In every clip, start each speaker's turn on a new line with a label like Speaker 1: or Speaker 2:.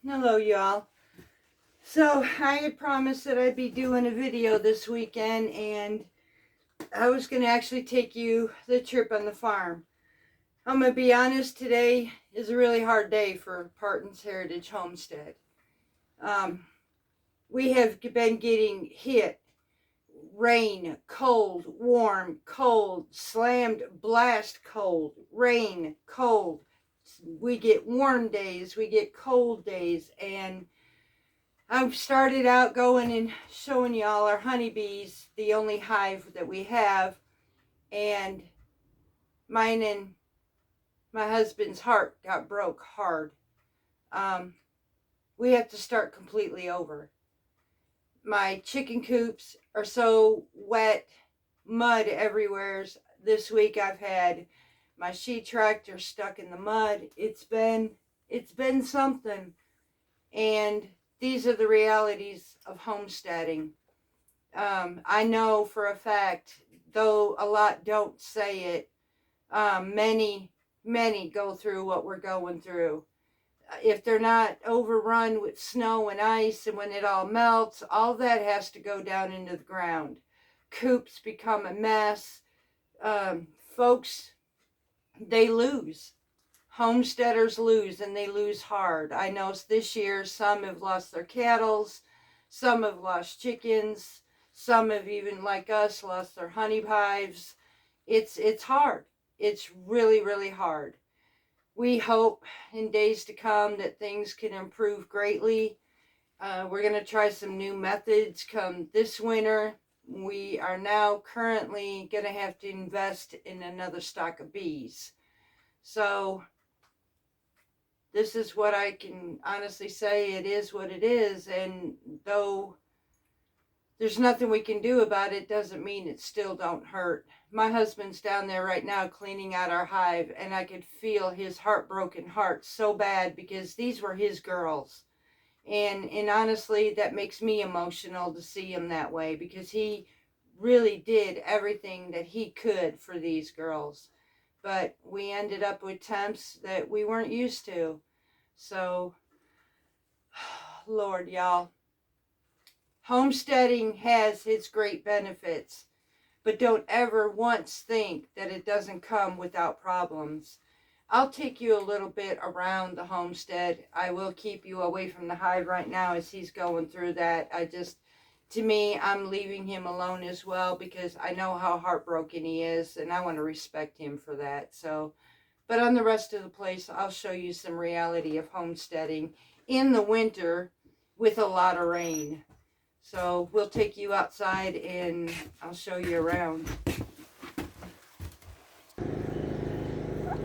Speaker 1: Hello, y'all. So I had promised that I'd be doing a video this weekend, and I was going to actually take you the trip on the farm. I'm going to be honest, today is a really hard day for Parton's Heritage Homestead. We have been getting hit. Rain, cold, warm, cold, slammed, blast, cold, rain, cold. We get warm days, we get cold days, and I've started out going and showing y'all our honeybees, the only hive that we have, and mine and my husband's heart got broke hard. We have to start completely over. My chicken coops are so wet, mud everywhere. This week I've had my sheet tractor stuck in the mud. It's been something, and these are the realities of homesteading. I know for a fact, though a lot don't say it, many go through what we're going through. If they're not overrun with snow and ice, and when it all melts, all that has to go down into the ground. Coops become a mess. Folks, they lose. Homesteaders lose, and they lose hard. I know this year some have lost their cattle, some have lost chickens, some have, even like us, lost their honey hives. It's hard. It's really hard. We hope in days to come that things can improve greatly. We're going to try some new methods come this winter. We are now currently going to have to invest in another stock of bees. So this is what I can honestly say. It is what it is, and though there's nothing we can do about it, doesn't mean it still don't hurt. My husband's down there right now cleaning out our hive, and I could feel his heartbroken heart so bad, because these were his girls. And honestly, that makes me emotional to see him that way, because he really did everything that he could for these girls. But we ended up with temps that we weren't used to. So, Lord, y'all, homesteading has its great benefits, but don't ever once think that it doesn't come without problems. I'll take you a little bit around the homestead. I will keep you away from the hive right now as he's going through that. To me, I'm leaving him alone as well, because I know how heartbroken he is, and I want to respect him for that. So, but on the rest of the place, I'll show you some reality of homesteading in the winter with a lot of rain. So we'll take you outside and I'll show you around.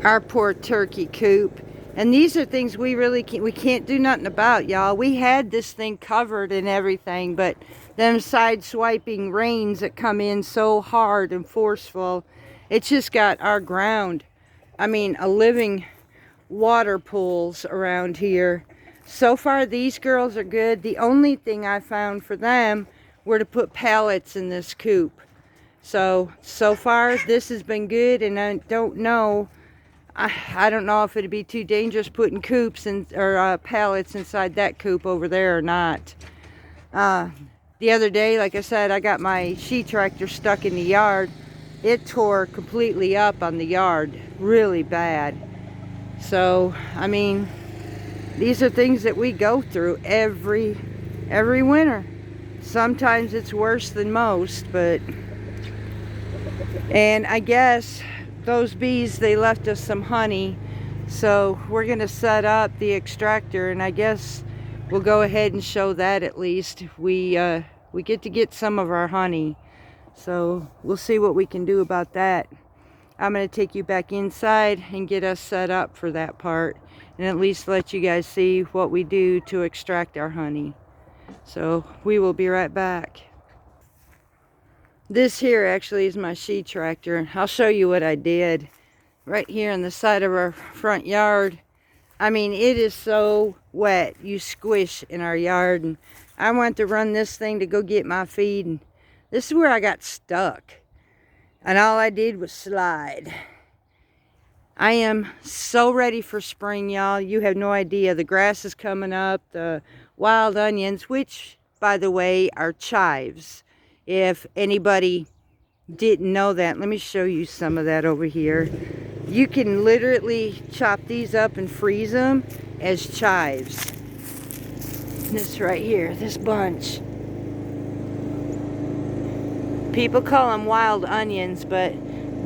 Speaker 1: Our poor turkey coop. And these are things we can't do nothing about, y'all. We had this thing covered and everything, but them side-swiping rains that come in so hard and forceful, it's just got our ground. I mean, a living water pools around here. So far, these girls are good. The only thing I found for them were to put pallets in this coop. So far, this has been good, and I don't know. I don't know if it'd be too dangerous putting coops or pallets inside that coop over there or not. The other day, like I said, I got my sheet tractor stuck in the yard. It tore completely up on the yard, really bad. So, I mean, these are things that we go through every winter. Sometimes it's worse than most, but, and I guess those bees, they left us some honey, so we're going to set up the extractor, and I guess we'll go ahead and show that at least. We get to get some of our honey, so we'll see what we can do about that. I'm going to take you back inside and get us set up for that part, and at least let you guys see what we do to extract our honey. So we will be right back. This here actually is my sheet tractor. I'll show you what I did right here on the side of our front yard. I mean, it is so wet, you squish in our yard, and I went to run this thing to go get my feed, and this is where I got stuck, and all I did was slide. I am so ready for spring, y'all. You have no idea. The grass is coming up, the wild onions, which, by the way, are chives. If anybody didn't know that, let me show you some of that over here. You can literally chop these up and freeze them as chives. This right here, this bunch. People call them wild onions, but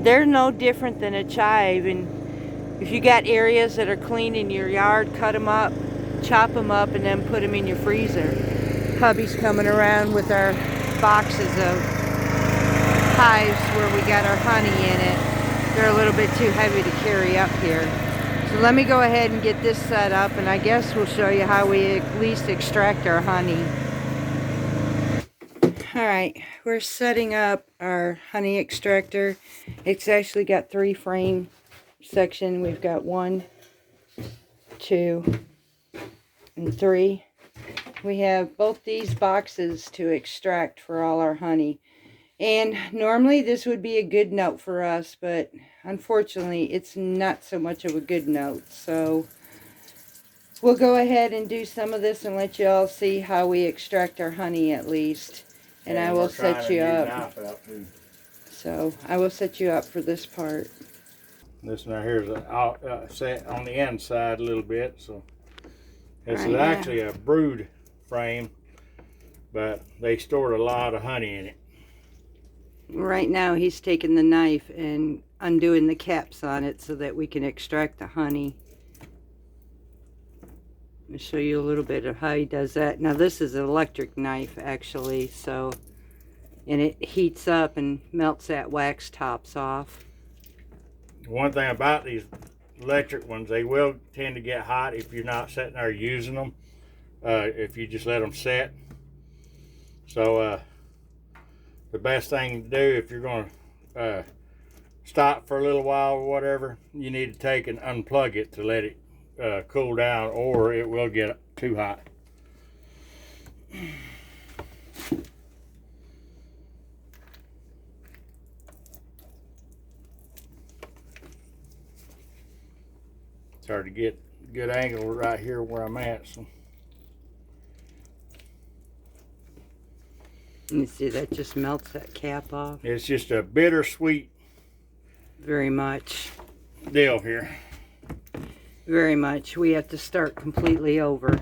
Speaker 1: they're no different than a chive. And if you got areas that are clean in your yard, cut them up, chop them up, and then put them in your freezer. Hubby's coming around with our boxes of hives where we got our honey in it. They're a little bit too heavy to carry up here. So let me go ahead and get this set up, and I guess we'll show you how we at least extract our honey. Alright, we're setting up our honey extractor. It's actually got 3 frame section. We've got 1, 2, and 3. We have both these boxes to extract for all our honey. And normally this would be a good note for us, but unfortunately it's not so much of a good note. So we'll go ahead and do some of this and let you all see how we extract our honey at least. And I will set you up. So I will set you up for this part.
Speaker 2: This one right here is set on the inside a little bit. So this is actually a brood frame, but they stored a lot of honey in it.
Speaker 1: Right now he's taking the knife and undoing the caps on it so that we can extract the honey. I'll show you a little bit of how he does that. Now this is an electric knife actually, so, and it heats up and melts that wax tops off.
Speaker 2: One thing about these electric ones, they will tend to get hot if you're not sitting there using them, if you just let them set. So the best thing to do if you're going to stop for a little while or whatever, you need to take and unplug it to let it cool down, or it will get too hot. It's hard to get a good angle right here where I'm at. So.
Speaker 1: You see that just melts that cap off.
Speaker 2: It's just a bittersweet.
Speaker 1: Very much.
Speaker 2: Deal here.
Speaker 1: Very much. We have to start completely over.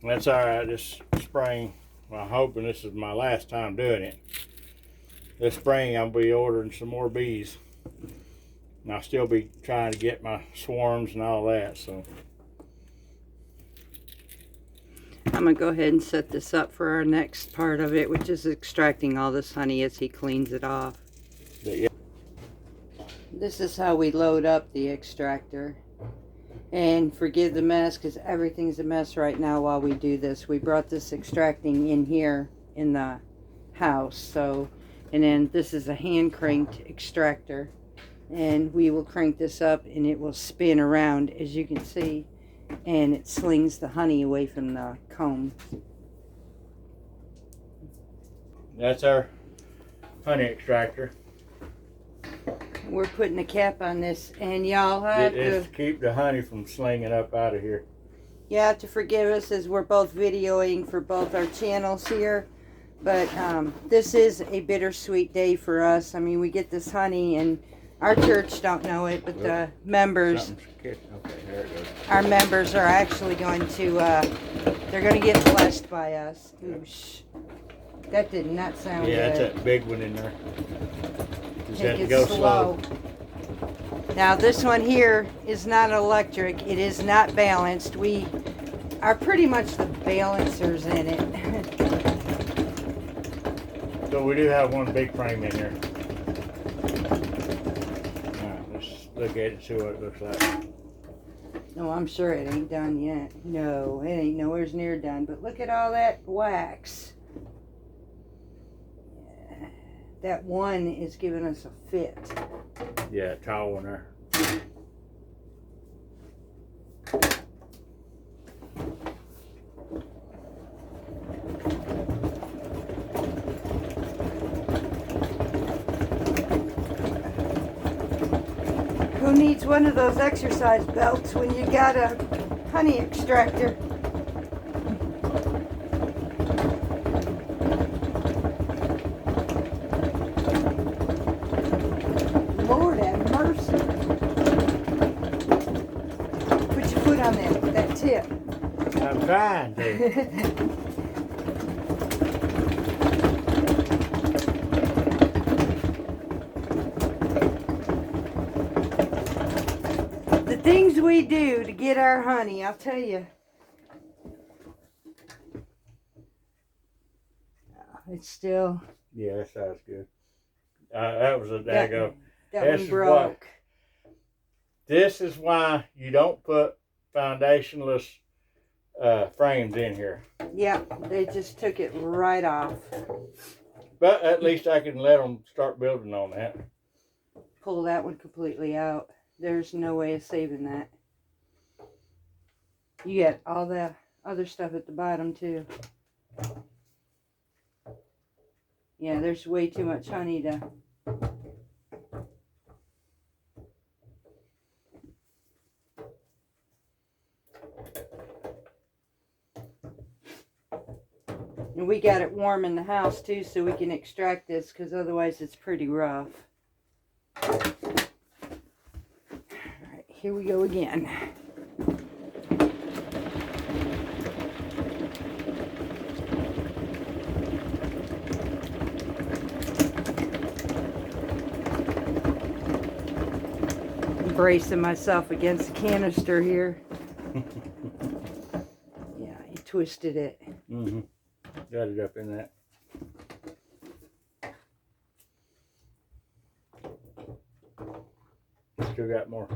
Speaker 2: That's alright. This spring, well, I'm hoping this is my last time doing it. This spring I'll be ordering some more bees. And I'll still be trying to get my swarms and all that. So
Speaker 1: I'm going to go ahead and set this up for our next part of it, which is extracting all this honey as he cleans it off.
Speaker 2: yeah.
Speaker 1: This is how we load up the extractor. And forgive the mess, because everything's a mess right now while we do this. We brought this extracting in here in the house. So, and then this is a hand cranked extractor. And we will crank this up and it will spin around, as you can see. And it slings the honey away from the comb.
Speaker 2: That's our honey extractor.
Speaker 1: We're putting a cap on this, and y'all have
Speaker 2: to keep the honey from slinging up out of here.
Speaker 1: You have to forgive us as we're both videoing for both our channels here. But this is a bittersweet day for us. I mean, we get this honey, and our church don't know it, but the members,
Speaker 2: okay, there it goes.
Speaker 1: Our members are actually going to, they're going to get blessed by us. Oosh. That did not sound good.
Speaker 2: Yeah, that's that big one in there. Just
Speaker 1: Take
Speaker 2: have to
Speaker 1: it
Speaker 2: go
Speaker 1: slow. Now this one here is not electric. It is not balanced. We are pretty much the balancers in it.
Speaker 2: So we do have one big frame in there. Alright, let's look at it and see what it looks like.
Speaker 1: No, I'm sure it ain't done yet. No, it ain't nowhere near done. But look at all that wax. That one is giving us a fit.
Speaker 2: Yeah, tall one there.
Speaker 1: one of those exercise belts when you got a honey extractor. Lord have mercy. Put your foot on that tip.
Speaker 2: I'm trying to.
Speaker 1: The things we do to get our honey, I'll tell you. It's still...
Speaker 2: Yeah, that sounds good. That was a dago.
Speaker 1: That one broke.
Speaker 2: This is why you don't put foundationless frames in here.
Speaker 1: Yeah, they just took it right off.
Speaker 2: But at least I can let them start building on that.
Speaker 1: Pull that one completely out. There's no way of saving that. You got all the other stuff at the bottom too. Yeah, there's way too much honey to... And we got it warm in the house too, so we can extract this, because otherwise it's pretty rough. Alright, here we go again. I'm bracing myself against the canister here. Yeah, he twisted it.
Speaker 2: Mm-hmm. Got it up in that. Still got more.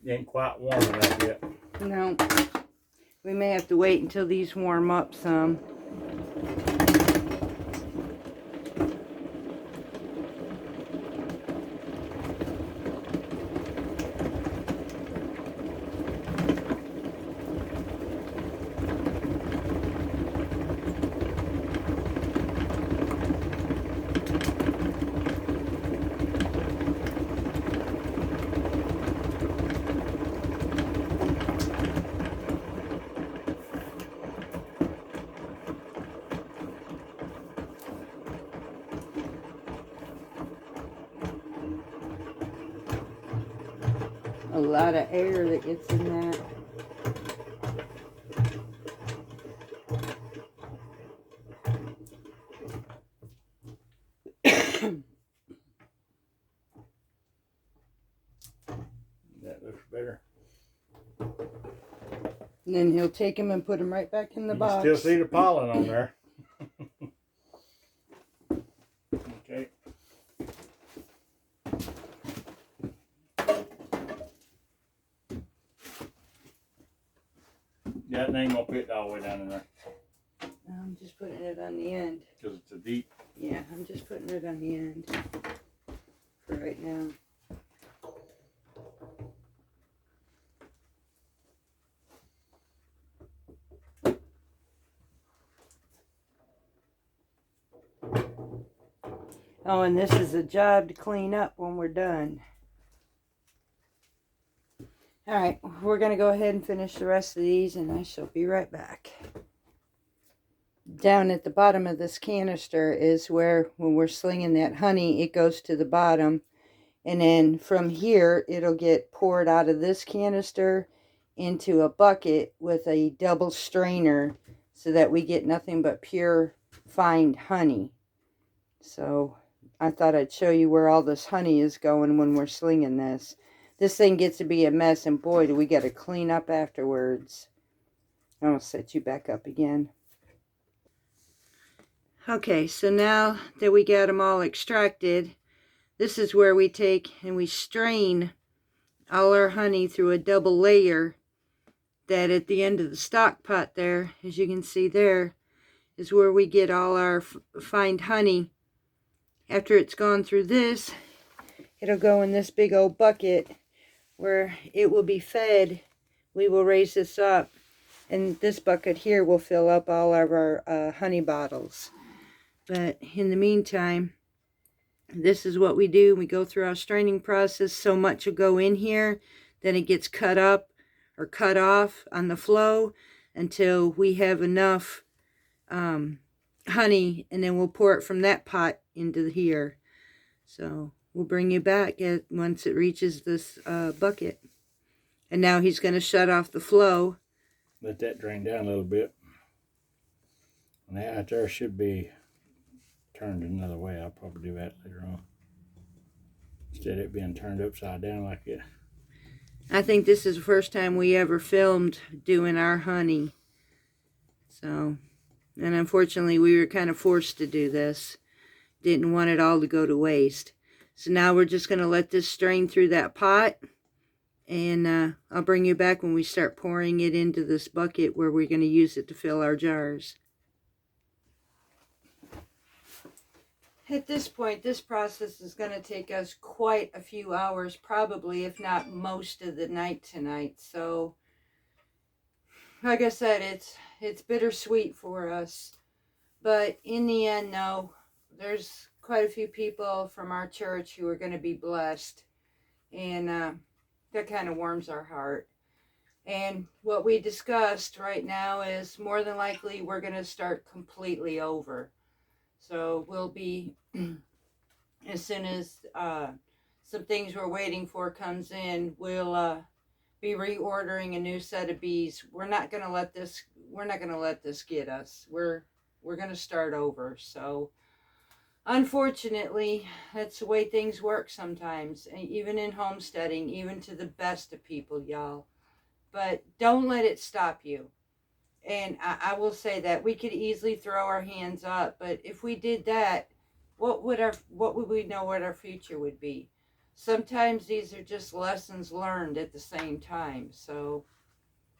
Speaker 2: Ain't quite warm enough yet.
Speaker 1: No. We may have to wait until these warm up some. A lot of air that gets in that.
Speaker 2: That looks better.
Speaker 1: And then he'll take them and put them right back in the box.
Speaker 2: Still see the pollen on there. Okay. That ain't gonna fit all the way down in there.
Speaker 1: I'm just putting it on the end.
Speaker 2: Because it's a deep.
Speaker 1: Yeah, I'm just putting it on the end for right now. Oh, and this is a job to clean up when we're done. Alright, we're going to go ahead and finish the rest of these, and I shall be right back. Down at the bottom of this canister is where, when we're slinging that honey, it goes to the bottom. And then from here, it'll get poured out of this canister into a bucket with a double strainer so that we get nothing but pure, fine honey. So I thought I'd show you where all this honey is going when we're slinging this. This thing gets to be a mess, and boy, do we got to clean up afterwards. I'll set you back up again. Okay, so now that we got them all extracted, this is where we take and we strain all our honey through a double layer that at the end of the stock pot there, as you can see there, is where we get all our fine honey. After it's gone through this, it'll go in this big old bucket where it will be fed. We will raise this up, and this bucket here will fill up all of our honey bottles. But in the meantime, This is what we do. We go through our straining process. So much will go in here, then it gets cut up or cut off on the flow until we have enough honey, and then we'll pour it from that pot into here. So we'll bring you back once it reaches this bucket. And now he's going to shut off the flow.
Speaker 2: Let that drain down a little bit. And that there should be turned another way. I'll probably do that later on. Instead of it being turned upside down like it.
Speaker 1: I think this is the first time we ever filmed doing our honey. So, and unfortunately we were kind of forced to do this. Didn't want it all to go to waste. So now we're just going to let this strain through that pot. And I'll bring you back when we start pouring it into this bucket where we're going to use it to fill our jars. At this point, this process is going to take us quite a few hours, probably, if not most of the night tonight. So, like I said, it's bittersweet for us. But in the end, no, there's quite a few people from our church who are going to be blessed. And that kind of warms our heart. And what we discussed right now is more than likely we're going to start completely over. So we'll be, as soon as some things we're waiting for comes in, we'll be reordering a new set of bees. We're not going to let this get us. We're going to start over. So unfortunately, that's the way things work sometimes, even in homesteading, even to the best of people, y'all. But don't let it stop you. And I will say that we could easily throw our hands up, but if we did that, what would we know what our future would be? Sometimes these are just lessons learned at the same time. So,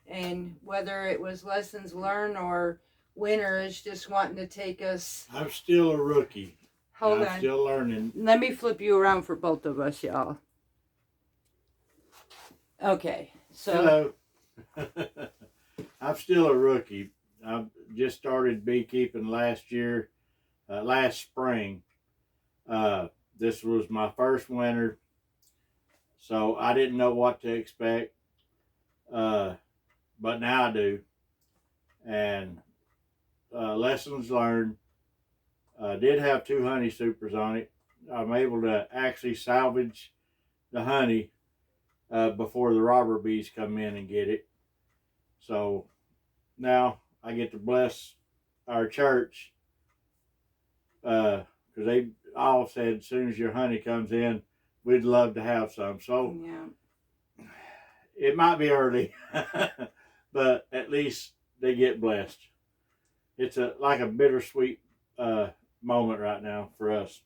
Speaker 1: and whether it was lessons learned or winter is just wanting to take us.
Speaker 2: I'm still a rookie.
Speaker 1: Hold on.
Speaker 2: I'm still learning.
Speaker 1: Let me flip you around for both of us, y'all. Okay. So.
Speaker 2: Hello. I'm still a rookie. I just started beekeeping last year, last spring. This was my first winter, so I didn't know what to expect, but now I do. And lessons learned. Did have 2 honey supers on it. I'm able to actually salvage the honey before the robber bees come in and get it. So now I get to bless our church because they all said as soon as your honey comes in, we'd love to have some. So yeah. It might be early, but at least they get blessed. It's like a bittersweet moment right now for us.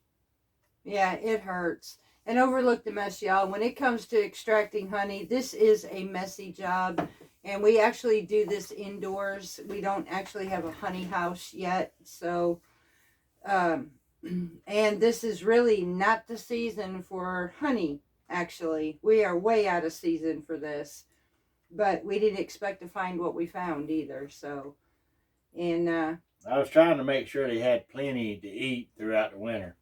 Speaker 1: Yeah, it hurts. And overlook the mess, y'all. When it comes to extracting honey, this is a messy job. And we actually do this indoors. We don't actually have a honey house yet. So, and this is really not the season for honey, actually. We are way out of season for this. But we didn't expect to find what we found either. So, and
Speaker 2: I was trying to make sure they had plenty to eat throughout the winter.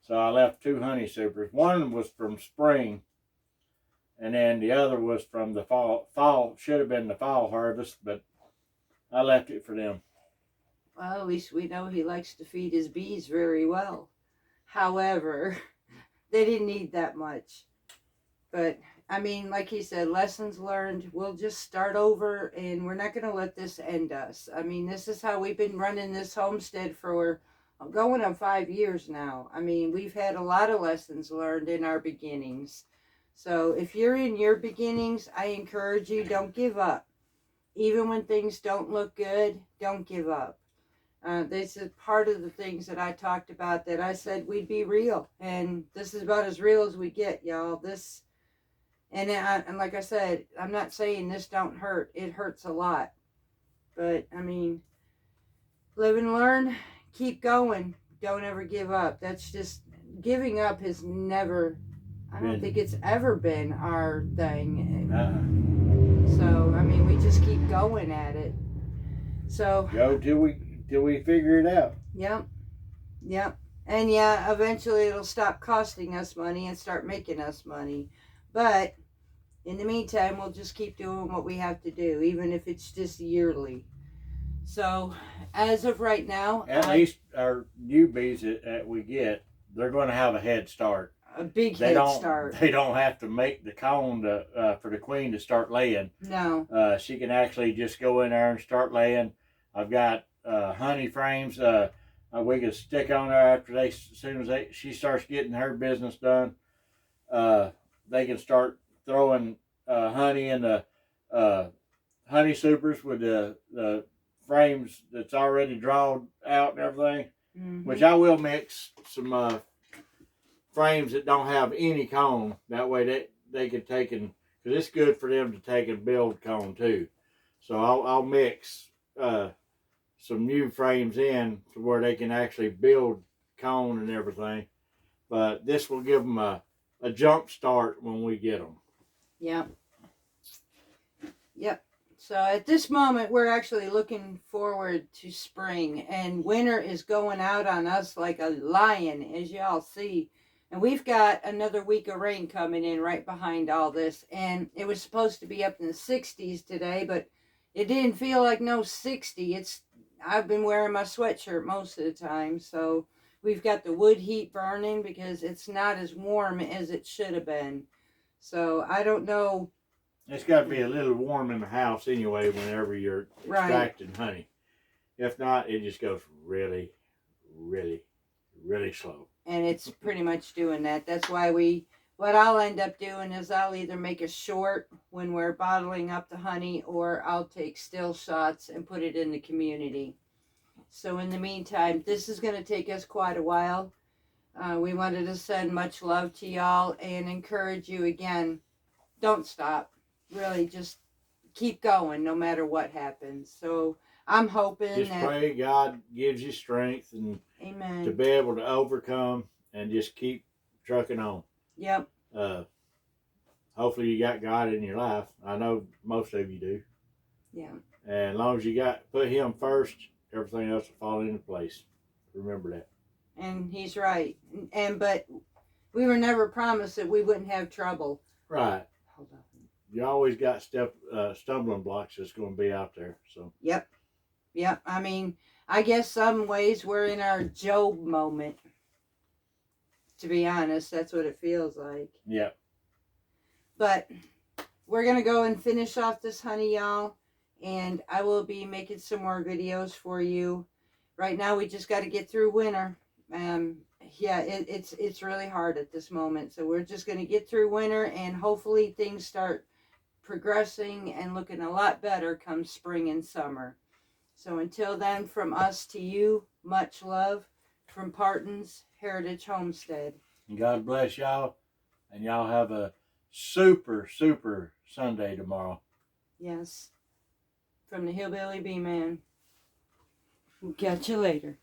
Speaker 2: So I left 2 honey supers. One was from spring. And then the other was from the fall, should have been the fall harvest, but I left it for them.
Speaker 1: Well, at least we know he likes to feed his bees very well. However, they didn't need that much. But, I mean, like he said, lessons learned. We'll just start over, and we're not going to let this end us. I mean, this is how we've been running this homestead for going on 5 years now. I mean, we've had a lot of lessons learned in our beginnings. So if you're in your beginnings, I encourage you, don't give up. Even when things don't look good, don't give up. This is part of the things that I talked about, that I said we'd be real. And this is about as real as we get, y'all. And like I said, I'm not saying this don't hurt. It hurts a lot. But, I mean, live and learn. Keep going. Don't ever give up. That's just, giving up has never... I don't think it's ever been our thing. So, I mean, we just keep going at it. So.
Speaker 2: Go till we figure it out.
Speaker 1: Yep. And yeah, eventually it'll stop costing us money and start making us money. But in the meantime, we'll just keep doing what we have to do, even if it's just yearly. So, as of right now,
Speaker 2: At least our newbies that we get, they're going to have a head start.
Speaker 1: A big head start.
Speaker 2: They don't have to make the comb for the queen to start laying.
Speaker 1: No.
Speaker 2: She can actually just go in there and start laying. I've got honey frames. We can stick on there after as soon as she starts getting her business done. They can start throwing honey in the honey supers with the frames that's already drawn out and everything. Mm-hmm. Which I will mix some frames that don't have any comb. That way they can take and, because it's good for them to take and build comb too. So I'll mix some new frames in to where they can actually build cone and everything. But this will give them a jump start when we get them.
Speaker 1: Yep. Yep. So at this moment, we're actually looking forward to spring, and winter is going out on us like a lion, as y'all see. And we've got another week of rain coming in right behind all this. And it was supposed to be up in the 60s today, but it didn't feel like no 60. I've been wearing my sweatshirt most of the time. So we've got the wood heat burning because it's not as warm as it should have been. So I don't know.
Speaker 2: It's got to be a little warm in the house anyway whenever you're extracting honey. If not, it just goes really, really, really slow.
Speaker 1: And it's pretty much doing that. That's why what I'll end up doing is I'll either make a short when we're bottling up the honey, or I'll take still shots and put it in the community. So in the meantime, this is going to take us quite a while. We wanted to send much love to y'all and encourage you again. Don't stop. Really, just keep going no matter what happens. So I'm hoping
Speaker 2: just pray God gives you strength and
Speaker 1: amen
Speaker 2: to be able to overcome and just keep trucking on.
Speaker 1: Yep.
Speaker 2: Hopefully you got God in your life. I know most of you do.
Speaker 1: Yeah.
Speaker 2: And as long as you put Him first, everything else will fall into place. Remember that.
Speaker 1: And He's right. But we were never promised that we wouldn't have trouble.
Speaker 2: Right.
Speaker 1: Hold on.
Speaker 2: You always got stumbling blocks that's going to be out there. So.
Speaker 1: Yep. I mean, I guess some ways we're in our Job moment. To be honest, that's what it feels like.
Speaker 2: Yep.
Speaker 1: But we're going to go and finish off this honey, y'all. And I will be making some more videos for you. Right now, we just got to get through winter. Yeah, it's really hard at this moment. So we're just going to get through winter, and hopefully things start progressing and looking a lot better come spring and summer. So until then, from us to you, much love from Parton's Heritage Homestead.
Speaker 2: And God bless y'all, and y'all have a super, super Sunday tomorrow.
Speaker 1: Yes. From the Hillbilly Bee Man. Catch you later.